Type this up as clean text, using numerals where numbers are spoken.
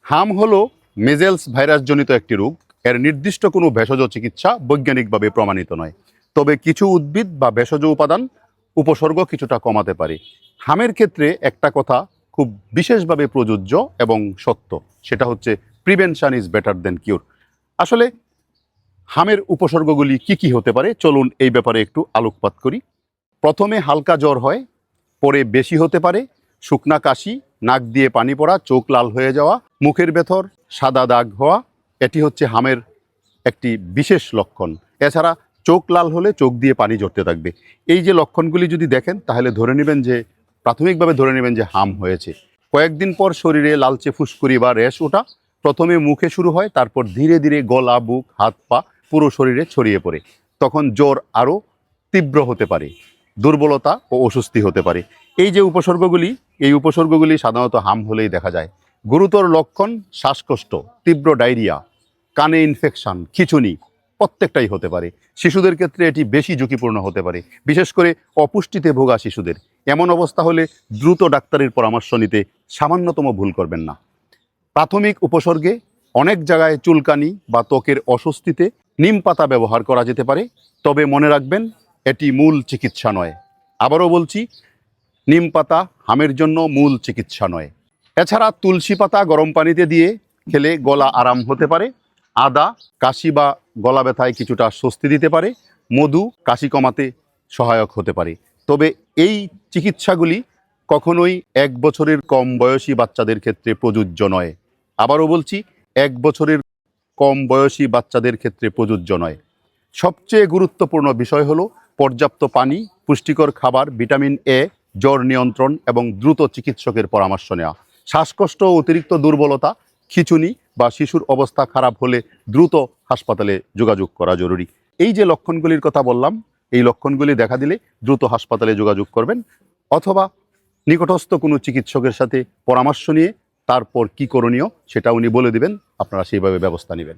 হাম হলো মেজেলস ভাইরাসজনিত একটি রোগ। এর নির্দিষ্ট কোনো ভেষজ চিকিৎসা বৈজ্ঞানিকভাবে প্রমাণিত নয়, তবে কিছু উদ্ভিদ বা ভেষজ উপাদান উপসর্গ কিছুটা কমাতে পারে। হামের ক্ষেত্রে একটা কথা খুব বিশেষভাবে প্রযোজ্য এবং সত্য, সেটা হচ্ছে প্রিভেনশন ইজ বেটার দেন কিউর। আসলে হামের উপসর্গগুলি কি কি হতে পারে, চলুন এই ব্যাপারে একটু আলোকপাত করি। প্রথমে হালকা জ্বর হয়, পরে বেশি হতে পারে শুকনা কাশি, নাক দিয়ে পানি পড়া, চোখ লাল হয়ে যাওয়া, মুখের ভেতর সাদা দাগ হওয়া, এটি হচ্ছে হামের একটি বিশেষ লক্ষণ। এছাড়া চোখ লাল হলে চোখ দিয়ে পানি ঝরতে থাকবে। এই যে লক্ষণগুলি যদি দেখেন তাহলে প্রাথমিকভাবে ধরে নেবেন যে হাম হয়েছে। কয়েকদিন পর শরীরে লালচে ফুসকুড়ি বা র্যাশ ওঠা, প্রথমে মুখে শুরু হয়, তারপর ধীরে ধীরে গলা, বুক, হাত পা পুরো শরীরে ছড়িয়ে পড়ে। তখন জ্বর আরও তীব্র হতে পারে, দুর্বলতা ও অস্বস্তি হতে পারে। এই উপসর্গগুলি সাধারণত হাম হলেই দেখা যায়। গুরুতর লক্ষণ শ্বাসকষ্ট, তীব্র ডায়রিয়া, কানে ইনফেকশন, খিঁচুনি প্রত্যেকটাই হতে পারে। শিশুদের ক্ষেত্রে এটি বেশি ঝুঁকিপূর্ণ হতে পারে, বিশেষ করে অপুষ্টিতে ভোগা শিশুদের। এমন অবস্থা হলে দ্রুত ডাক্তারের পরামর্শ নিতে সামান্যতম ভুল করবেন না। প্রাথমিক উপসর্গে অনেক জায়গায় চুলকানি বা ত্বকের অস্বস্তিতে নিম পাতা ব্যবহার করা যেতে পারে, তবে মনে রাখবেন এটি মূল চিকিৎসা নয়। আবারও বলছি, নিম পাতা হামের জন্য মূল চিকিৎসা নয়। এছাড়া তুলসী পাতা গরম পানিতে দিয়ে খেলে গলা আরাম হতে পারে। আদা কাশি বা গলা ব্যথায় কিছুটা স্বস্তি দিতে পারে। মধু কাশি কমাতে সহায়ক হতে পারে। তবে এই চিকিৎসাগুলি কখনোই 1 বছরের কম বয়সী বাচ্চাদের ক্ষেত্রে প্রযোজ্য নয়। আবারও বলছি, 1 বছরের কম বয়সী বাচ্চাদের ক্ষেত্রে প্রযোজ্য নয়। সবচেয়ে গুরুত্বপূর্ণ বিষয় হলো পর্যাপ্ত পানি, পুষ্টিকর খাবার, ভিটামিন এ, জ্বর নিয়ন্ত্রণ এবং দ্রুত চিকিৎসকের পরামর্শ নেওয়া। শ্বাসকষ্ট, অতিরিক্ত দুর্বলতা, খিঁচুনি বা শিশুর অবস্থা খারাপ হলে দ্রুত হাসপাতালে যোগাযোগ করা জরুরি। এই যে লক্ষণগুলির কথা বললাম, এই লক্ষণগুলি দেখা দিলে দ্রুত হাসপাতালে যোগাযোগ করবেন, অথবা নিকটস্থ কোনো চিকিৎসকের সাথে পরামর্শ নিয়ে তারপর কি করণীয় সেটা উনি বলে দিবেন, আপনারা সেইভাবে ব্যবস্থা নেবেন।